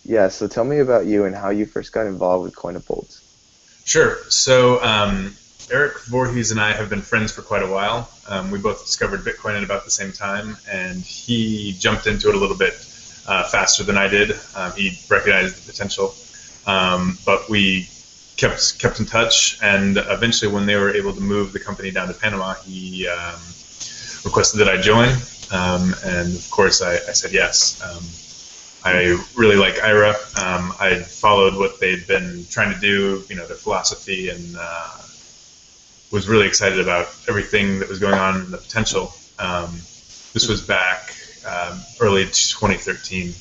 Yeah, so tell me about you and how you first got involved with Coinapult. Sure. So Eric Voorhees and I have been friends for quite a while. We both discovered Bitcoin at about the same time, and he jumped into it a little bit faster than I did. He recognized the potential, but we kept in touch. And eventually, when they were able to move the company down to Panama, he requested that I join, and of course, I said yes. I really like IRA. I followed what they'd been trying to do, their philosophy, and was really excited about everything that was going on and the potential. This was back early 2013.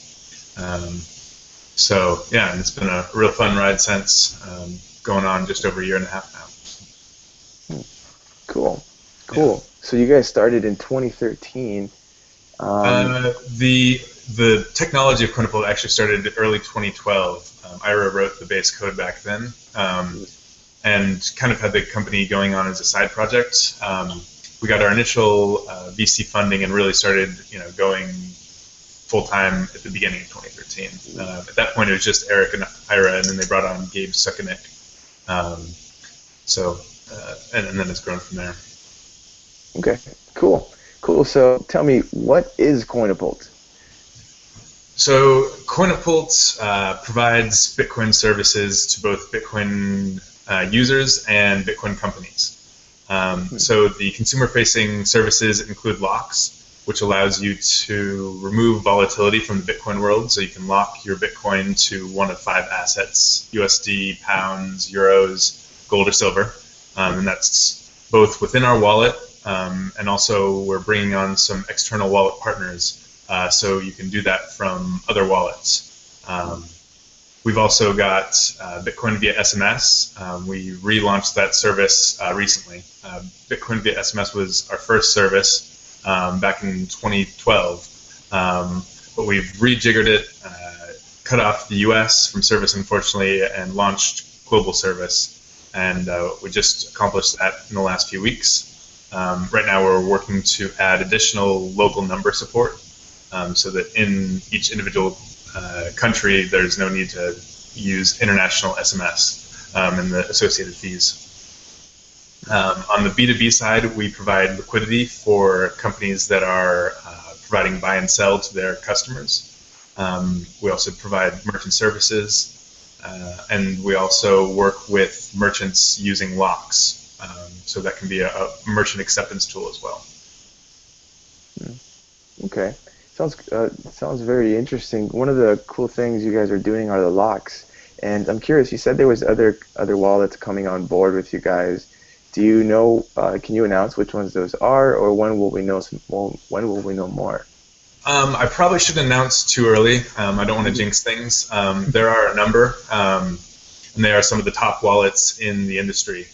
So yeah, and it's been a real fun ride since, going on just over a year and a half Cool, now. Yeah. cool. So you guys started in 2013. The technology of Coinapult actually started in early 2012. Ira wrote the base code back then, and kind of had the company going on as a side project. We got our initial VC funding and really started, going full time at the beginning of 2013. At that point, it was just Eric and Ira, and then they brought on Gabe Suckanek. And then it's grown from there. Okay, cool, cool. So tell me, what is Coinapult? So Coinapult provides Bitcoin services to both Bitcoin users and Bitcoin companies. So the consumer-facing services include locks, which allows you to remove volatility from the Bitcoin world. So you can lock your Bitcoin to one of 5 assets: USD, pounds, euros, gold, or silver. And that's both within our wallet, and also we're bringing on some external wallet partners, so you can do that from other wallets. We've also got Bitcoin via SMS. We relaunched that service recently. Bitcoin via SMS was our first service back in 2012, but we've rejiggered it, cut off the US from service, unfortunately, and launched global service. And we just accomplished that in the last few weeks. Right now we're working to add additional local number support, so that in each individual country there's no need to use international SMS and the associated fees. On the B2B side, we provide liquidity for companies that are providing buy and sell to their customers. We also provide merchant services, and we also work with merchants using locks. So that can be a merchant acceptance tool as well. Okay, sounds very interesting. One of the cool things you guys are doing are the locks, and I'm curious. You said there was other wallets coming on board with you guys. Do you know? Can you announce which ones those are, or when will we know? When will we know more? I probably shouldn't announce too early. I don't want to jinx things. There are a number, and they are some of the top wallets in the industry.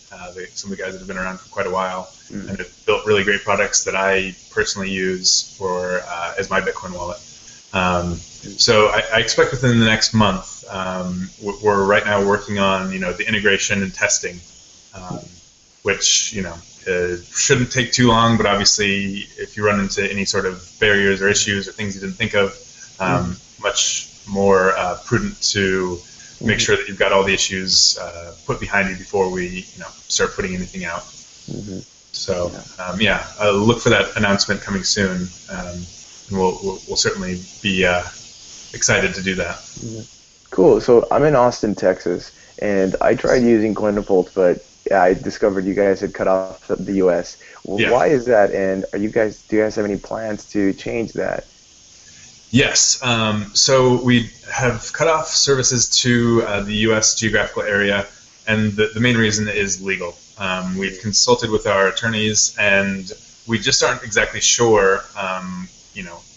Some of the guys that have been around for quite a while and have built really great products that I personally use for as my Bitcoin wallet. So I expect within the next month. We're right now working on the integration and testing, which shouldn't take too long, but obviously if you run into any sort of barriers or issues or things you didn't think of, much more prudent to make sure that you've got all the issues put behind you before we start putting anything out. So look for that announcement coming soon, and we'll certainly be excited to do that. Cool. So I'm in Austin, Texas, and I tried using Coinapult, but I discovered you guys had cut off the U.S. Why is that? And do you guys have any plans to change that? Yes. So we have cut off services to the U.S. geographical area, and the main reason is legal. We've consulted with our attorneys, and we just aren't exactly sure,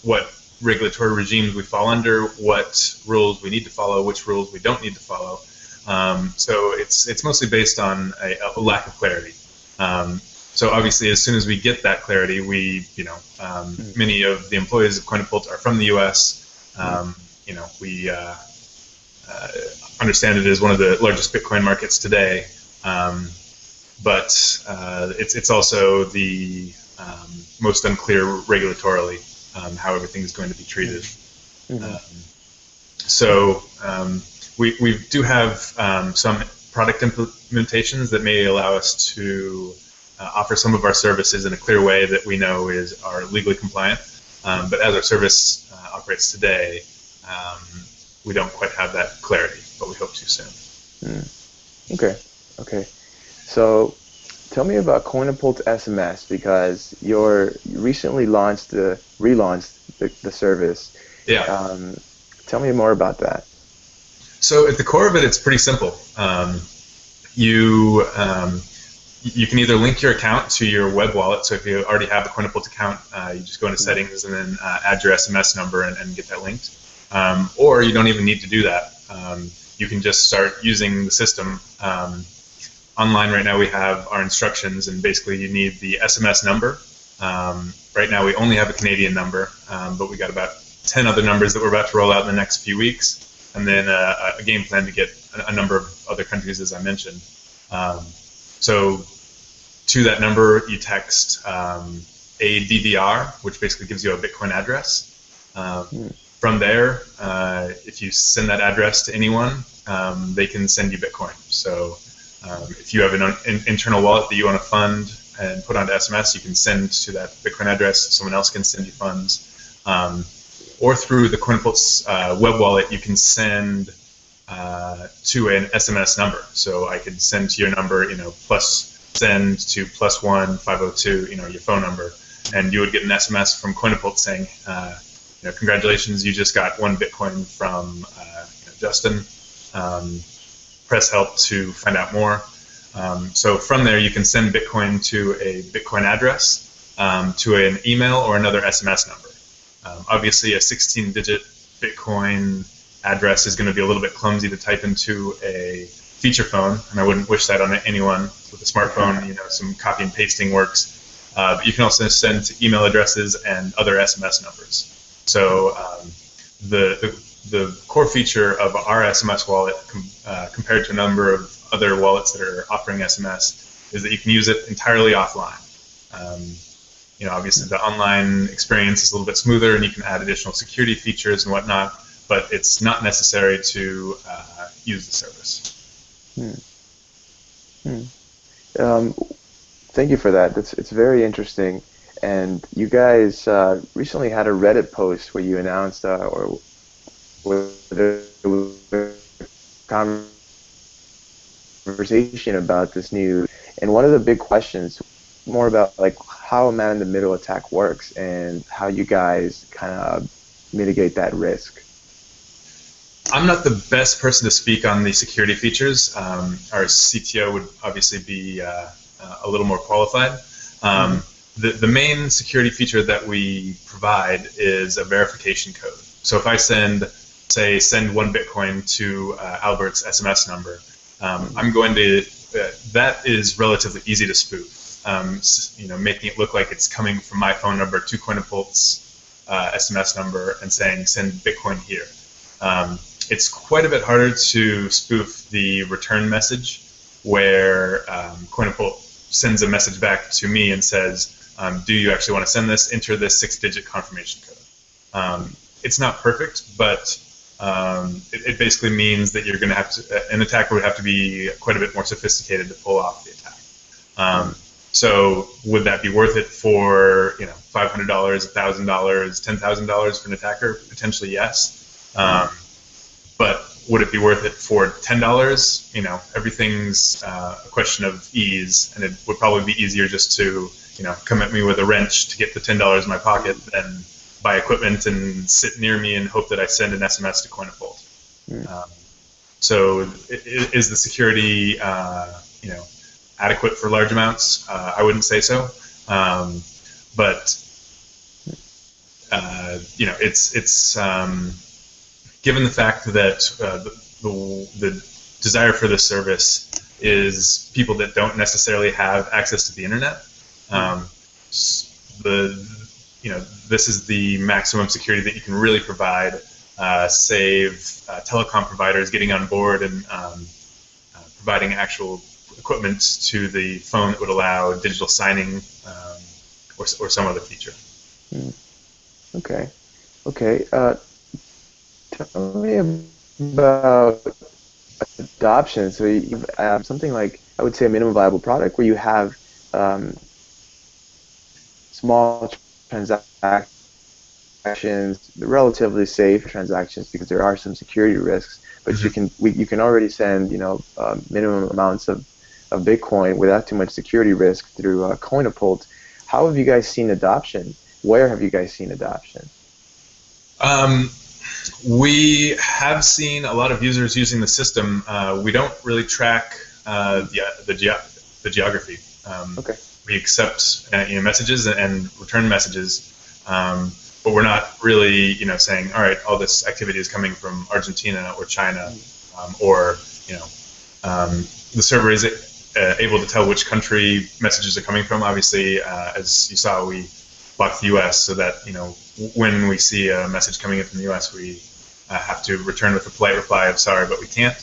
what regulatory regimes we fall under, what rules we need to follow, which rules we don't need to follow. So it's mostly based on a lack of clarity. So obviously, as soon as we get that clarity, many of the employees of Coinapult are from the U.S. We understand it is one of the largest Bitcoin markets today, but it's also the most unclear regulatorily how everything is going to be treated. So we do have some product implementations that may allow us to offer some of our services in a clear way that we know are legally compliant. But as our service operates today, we don't quite have that clarity, but we hope to soon. Okay. Okay. So tell me about Coinapult SMS, because you recently relaunched the service. Yeah. Tell me more about that. So at the core of it, it's pretty simple. You you can either link your account to your web wallet. So if you already have a Coinapult account, you just go into settings and then add your SMS number and get that linked. Or you don't even need to do that. You can just start using the system. Online right now we have our instructions, and basically you need the SMS number. Right now we only have a Canadian number, but we got about 10 other numbers that we're about to roll out in the next few weeks, and then a game plan to get a number of other countries, as I mentioned. So to that number, you text a DDR, which basically gives you a Bitcoin address. From there, if you send that address to anyone, they can send you Bitcoin. So if you have an internal wallet that you want to fund and put onto SMS, you can send to that Bitcoin address. Someone else can send you funds. Or through the Coinapult's web wallet, you can send to an SMS number. So I could send to your number, plus send to +1 502, your phone number, and you would get an SMS from Coinapult saying, congratulations, you just got 1 Bitcoin from Justin. Press help to find out more. So from there, you can send Bitcoin to a Bitcoin address, to an email or another SMS number. Obviously, a 16-digit Bitcoin address is going to be a little bit clumsy to type into a feature phone, and I wouldn't wish that on anyone with a smartphone. Some copy and pasting works, but you can also send to email addresses and other SMS numbers. So the core feature of our SMS wallet, compared to a number of other wallets that are offering SMS, is that you can use it entirely offline. Obviously the online experience is a little bit smoother, and you can add additional security features and whatnot, but it's not necessary to use the service. Thank you for that. It's very interesting. And you guys recently had a Reddit post where you announced, or where there was a conversation about this new. And one of the big questions, more about like how a man-in-the-middle attack works and how you guys kind of mitigate that risk. I'm not the best person to speak on the security features. Our CTO would obviously be a little more qualified. The main security feature that we provide is a verification code. So if I send 1 Bitcoin to Albert's SMS number, I'm going to, that is relatively easy to spoof. Making it look like it's coming from my phone number to Coinapult's SMS number and saying send Bitcoin here. It's quite a bit harder to spoof the return message, where Coinapult sends a message back to me and says, do you actually want to send this? Enter this 6-digit confirmation code. It's not perfect, but it basically means that you're going to have to, an attacker would have to be quite a bit more sophisticated to pull off the attack. So would that be worth it for $500, $1,000, $10,000 for an attacker? Potentially yes. But would it be worth it for $10? Everything's a question of ease, and it would probably be easier just to come at me with a wrench to get the $10 in my pocket than buy equipment and sit near me and hope that I send an SMS to Coinapult. So is the security adequate for large amounts? I wouldn't say so, but it's given the fact that the desire for this service is people that don't necessarily have access to the internet. This is the maximum security that you can really provide. Save telecom providers getting on board and providing actual equipment to the phone that would allow digital signing or some other feature. Okay. Tell me about adoption. So you something like, I would say, a minimum viable product where you have um, small transactions, relatively safe transactions because there are some security risks, but Mhm. you can already send minimum amounts of Bitcoin without too much security risk through Coinapult. How have you guys seen adoption? Where have you guys seen adoption? Um, we have seen a lot of users using the system. We don't really track the geography. Okay. We accept messages and return messages, but we're not really saying, all right, all this activity is coming from Argentina or China, or you know um, the server is able to tell which country messages are coming from. Obviously, as you saw, we block the U.S. so that when we see a message coming in from the U.S., we have to return with a polite reply of sorry, but we can't.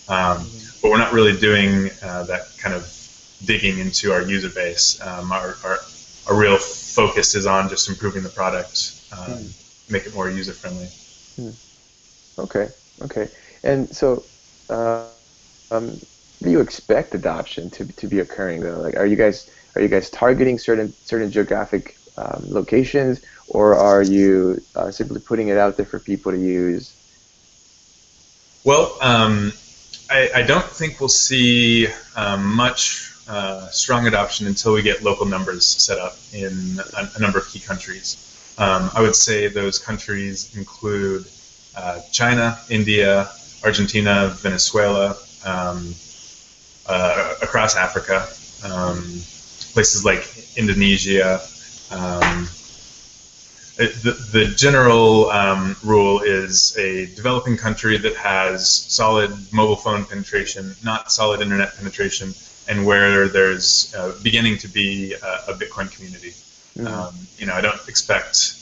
But we're not really doing that kind of digging into our user base. Our real focus is on just improving the product, make it more user friendly. Okay. Okay. And so, uh, what do you expect adoption to be occurring though? Like, are you guys targeting certain geographic locations, or are you simply putting it out there for people to use? Well, I don't think we'll see much strong adoption until we get local numbers set up in a number of key countries. I would say those countries include China, India, Argentina, Venezuela, across Africa, places like Indonesia. Um, the general rule is a developing country that has solid mobile phone penetration, not solid internet penetration, and where there's beginning to be a Bitcoin community. Mm-hmm. I don't expect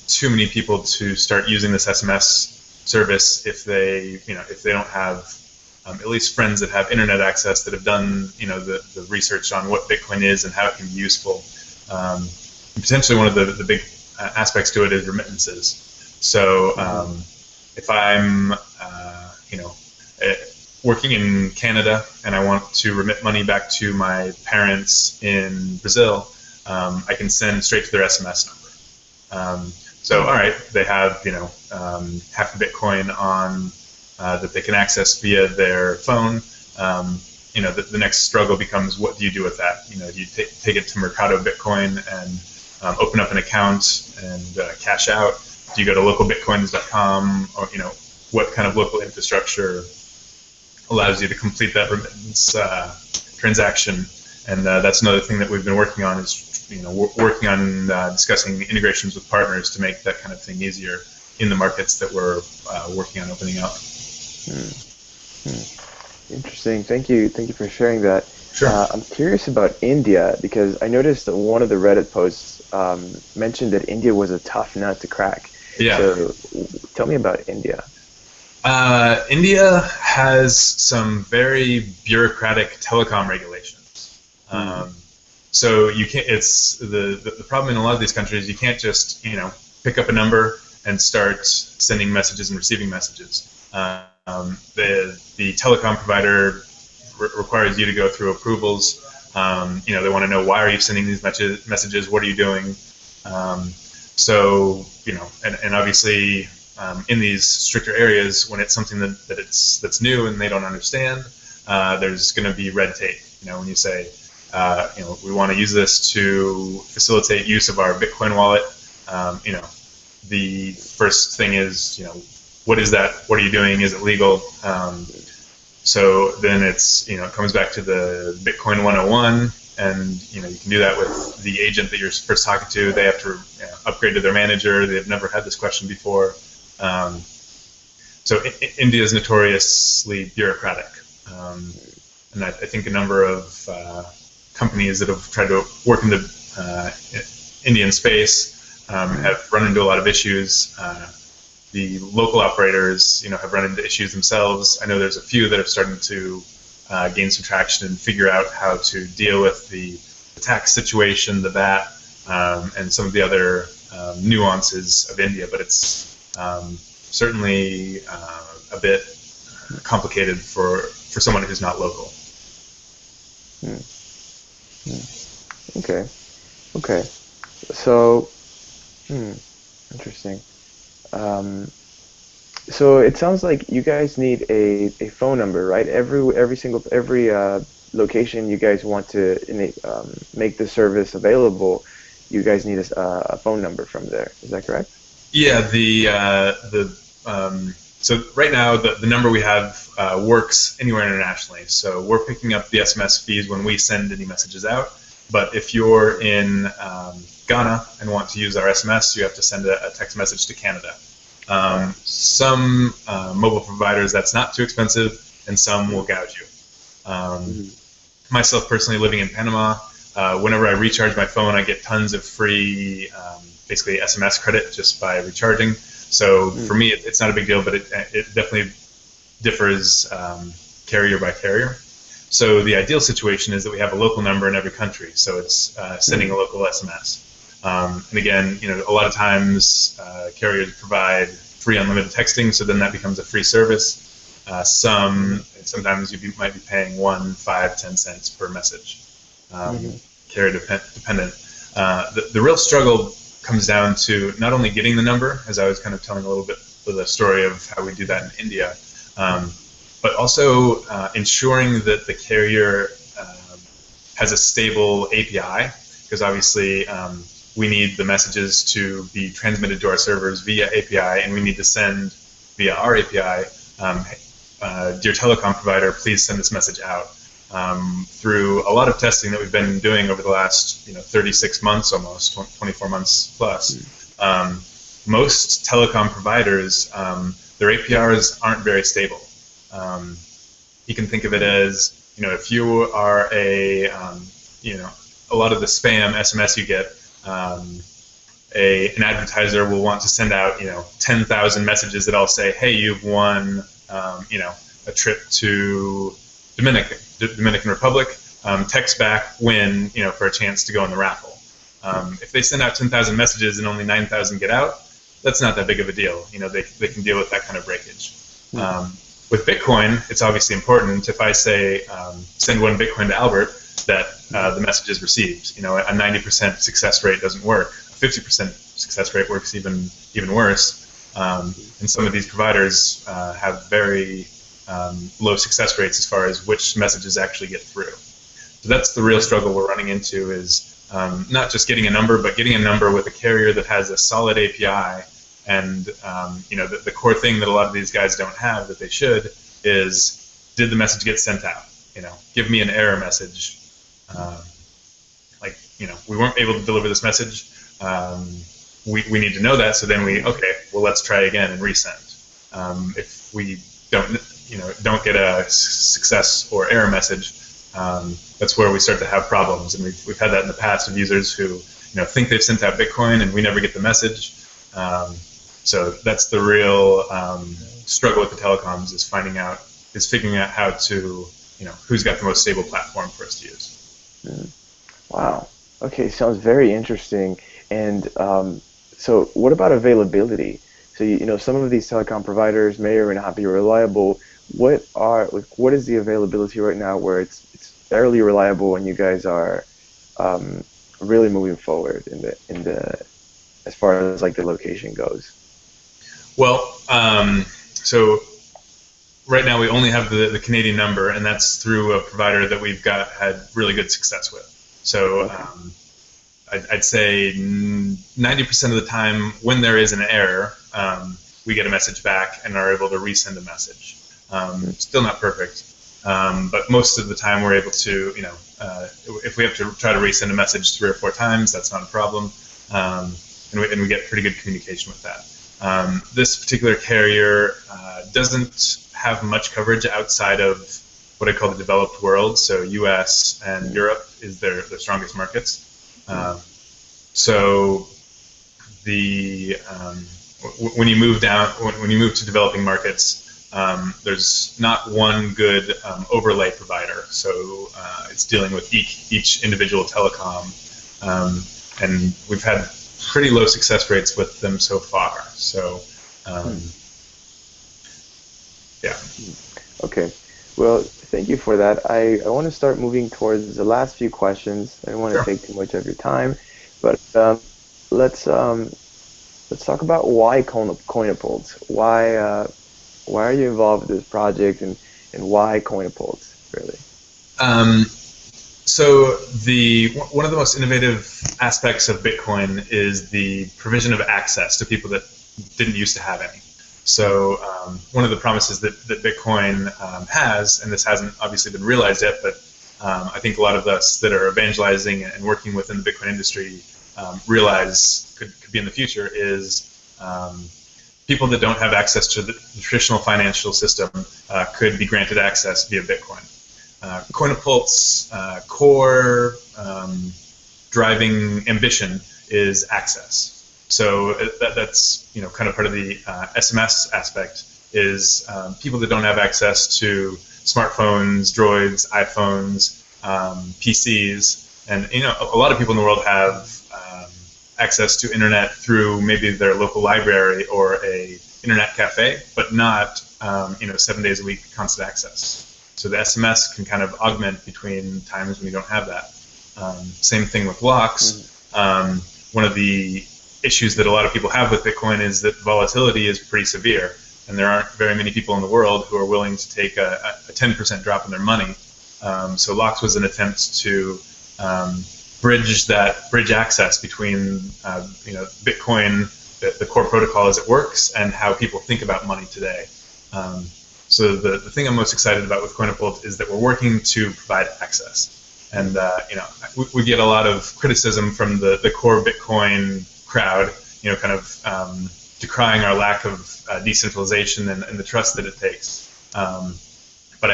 too many people to start using this SMS service if they don't have at least friends that have internet access that have done the research on what Bitcoin is and how it can be useful. Potentially one of the big aspects to it is remittances. So if I'm working in Canada and I want to remit money back to my parents in Brazil, I can send straight to their SMS number. So all right, they have half a Bitcoin on that they can access via their phone. The next struggle becomes, what do you do with that? Do you take it to Mercado Bitcoin and open up an account and cash out? Do you go to localbitcoins.com, or what kind of local infrastructure allows you to complete that remittance transaction? And that's another thing that we've been working on is working on discussing integrations with partners to make that kind of thing easier in the markets that we're working on opening up. Interesting. Thank you for sharing that. Sure. I'm curious about India because I noticed that one of the Reddit posts mentioned that India was a tough nut to crack. Yeah. So tell me about India. India has some very bureaucratic telecom regulations. So you can't. It's the problem in a lot of these countries. You can't just pick up a number and start sending messages and receiving messages. The telecom provider requires you to go through approvals. They want to know, why are you sending these messages? What are you doing? And obviously in these stricter areas, when it's something that's new and they don't understand, there's going to be red tape. When you say, we want to use this to facilitate use of our Bitcoin wallet, the first thing is, what is that? What are you doing? Is it legal? So then it comes back to the Bitcoin 101, and you can do that with the agent that you're first talking to. They have to upgrade to their manager. They've never had this question before. So India is notoriously bureaucratic, and I think a number of companies that have tried to work in the Indian space have run into a lot of issues. The local operators, have run into issues themselves. I know there's a few that have started to gain some traction and figure out how to deal with the tax situation, the VAT, and some of the other nuances of India. But it's certainly a bit complicated for someone who's not local. Hmm. Okay. Okay. So, interesting. Um, so it sounds like you guys need a phone number, right? Every location you guys want to make the service available, you guys need a phone number from there. Is that correct? Yeah, so right now the number we have works anywhere internationally. So we're picking up the SMS fees when we send any messages out. But if you're in Ghana and want to use our SMS, you have to send a text message to Canada. Some mobile providers, that's not too expensive, and some will gouge you. Myself personally, living in Panama, whenever I recharge my phone, I get tons of free, basically SMS credit just by recharging. So for me, it's not a big deal, but it definitely differs carrier by carrier. So the ideal situation is that we have a local number in every country, so it's sending a local SMS. And again, a lot of times carriers provide free unlimited texting, so then that becomes a free service. Sometimes you might be paying 1, 5, 10 cents per message, carrier dependent. The real struggle comes down to not only getting the number, as I was kind of telling a little bit of the story of how we do that in India, but also ensuring that the carrier has a stable API, because obviously we need the messages to be transmitted to our servers via API, and we need to send via our API, dear telecom provider, please send this message out. Through a lot of testing that we've been doing over the last 36 months, almost 24 months plus, most telecom providers, their APIs aren't very stable. You can think of it as, if you are a lot of the spam SMS you get, an advertiser will want to send out 10,000 messages that all say, hey, you've won a trip to Dominican Republic, text back win for a chance to go in the raffle. If they send out 10,000 messages and only 9,000 get out, that's not that big of a deal. They can deal with that kind of breakage. With Bitcoin, it's obviously important. If I say send 1 Bitcoin to Albert, that the message is received. A 90% success rate doesn't work. A 50% success rate works even worse. And some of these providers have very low success rates as far as which messages actually get through. So that's the real struggle we're running into, is not just getting a number, but getting a number with a carrier that has a solid API. And the core thing that a lot of these guys don't have that they should is, did the message get sent out? Give me an error message. We weren't able to deliver this message. We need to know that, so then let's try again and resend. If we don't get a success or error message, that's where we start to have problems. And we've had that in the past of users who think they've sent out Bitcoin and we never get the message. So that's the real struggle with the telecoms, is figuring out how to who's got the most stable platform for us to use. Wow. Okay, sounds very interesting. And so what about availability? So some of these telecom providers may or may not be reliable. What is the availability right now where it's fairly reliable and you guys are really moving forward in the as far as like the location goes? Well, so right now we only have the Canadian number, and that's through a provider that we've had really good success with. So I'd say 90% of the time when there is an error, we get a message back and are able to resend a message. Still not perfect, but most of the time we're able to, if we have to try to resend a message 3 or 4 times, that's not a problem, and we get pretty good communication with that. This particular carrier doesn't have much coverage outside of what I call the developed world, so U.S. and Europe is their strongest markets. So when you move to developing markets, there's not one good overlay provider. So it's dealing with each individual telecom, and we've had pretty low success rates with them so far. So Yeah. Okay. Well, thank you for that. I want to start moving towards the last few questions. I don't want to Sure. take too much of your time, but let's let's talk about why Coinapult. Why are you involved with this project, and why Coinapult, really? Um, so one of the most innovative aspects of Bitcoin is the provision of access to people that didn't used to have any. So one of the promises that Bitcoin has, and this hasn't obviously been realized yet, but I think a lot of us that are evangelizing and working within the Bitcoin industry realize could be in the future is people that don't have access to the traditional financial system could be granted access via Bitcoin. Coinapult's core driving ambition is access. So that's kind of part of the SMS aspect is people that don't have access to smartphones, droids, iPhones, PCs, and a lot of people in the world have access to internet through maybe their local library or a internet cafe, but not 7 days a week constant access. So the SMS can kind of augment between times when you don't have that. Same thing with locks. One of the issues that a lot of people have with Bitcoin is that volatility is pretty severe, and there aren't very many people in the world who are willing to take a 10% drop in their money. So locks was an attempt to bridge access between Bitcoin, the core protocol as it works, and how people think about money today. So the thing I'm most excited about with Coinapult is that we're working to provide access. And we get a lot of criticism from the core Bitcoin crowd, kind of decrying our lack of decentralization and the trust that it takes. But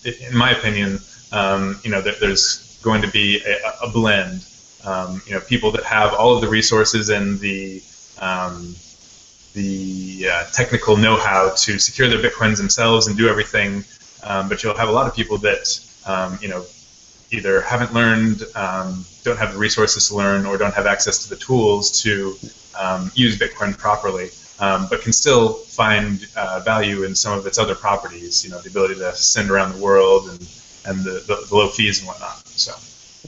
in my opinion, there's going to be a blend. People that have all of the resources and the technical know-how to secure their Bitcoins themselves and do everything, but you'll have a lot of people that either haven't learned, don't have the resources to learn, or don't have access to the tools to use Bitcoin properly, but can still find value in some of its other properties, the ability to send around the world and the low fees and whatnot. So.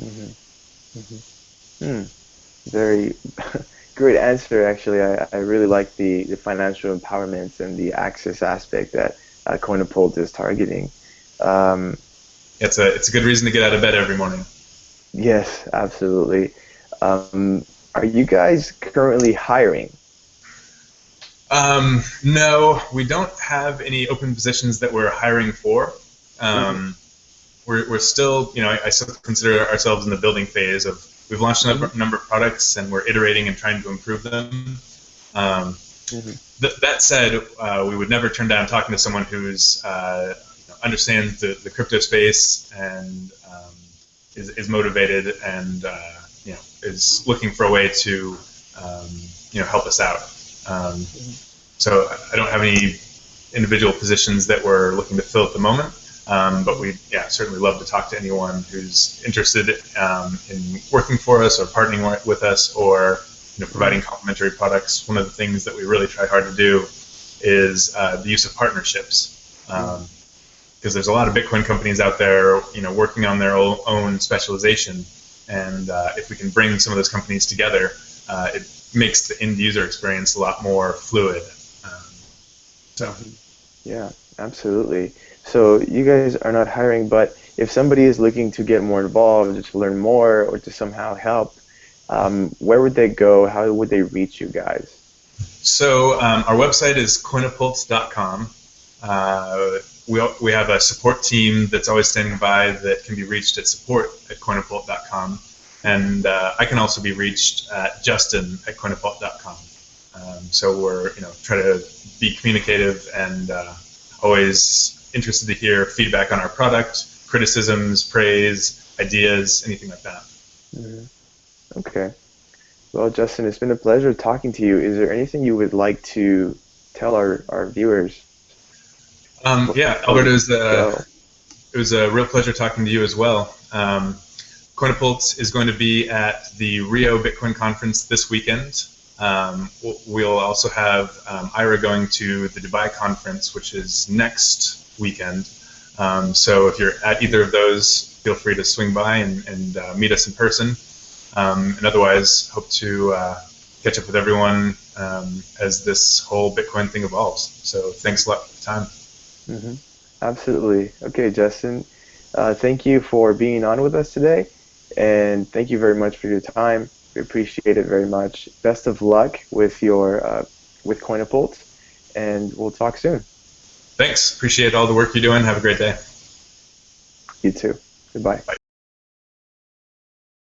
Mm-hmm. Mm-hmm. Very great answer, actually. I really like the financial empowerment and the access aspect that Coinapult is targeting. Um, It's a good reason to get out of bed every morning. yes, absolutely. Are you guys currently hiring? No, we don't have any open positions that we're hiring for. Mm-hmm. We're still, I still consider ourselves in the building phase of, we've launched a Mm-hmm. number of products and we're iterating and trying to improve them. Um, Mm-hmm. that said, we would never turn down talking to someone who's understands the crypto space and is motivated and is looking for a way to help us out. Um, so I don't have any individual positions that we're looking to fill at the moment. But we certainly love to talk to anyone who's interested in working for us or partnering with us or providing complementary products. One of the things that we really try hard to do is the use of partnerships. Because there's a lot of Bitcoin companies out there, working on their own specialization, and if we can bring some of those companies together, it makes the end user experience a lot more fluid. So. Mm-hmm. Yeah, absolutely. So you guys are not hiring, but if somebody is looking to get more involved, or to learn more, or to somehow help, where would they go? How would they reach you guys? So our website is coinapult.com. We have a support team that's always standing by that can be reached at support@coinapult.com. And I can also be reached at justin@coinapult.com. So we're try to be communicative and always interested to hear feedback on our product, criticisms, praise, ideas, anything like that. Mhm. Okay. Well, Justin, it's been a pleasure talking to you. Is there anything you would like to tell our viewers Yeah, before Albert, we go? it was a real pleasure talking to you as well. Coinapult is going to be at the Rio Bitcoin conference this weekend. We'll also have Ira going to the Dubai conference, which is next weekend. So if you're at either of those, feel free to swing by and meet us in person. And otherwise, hope to catch up with everyone as this whole Bitcoin thing evolves. So thanks a lot for the time. Hmm. Absolutely. Okay, Justin. Thank you for being on with us today, and thank you very much for your time. We appreciate it very much. Best of luck with your with Coinapult, and we'll talk soon. Thanks. Appreciate all the work you're doing. Have a great day. You too. Goodbye. Bye.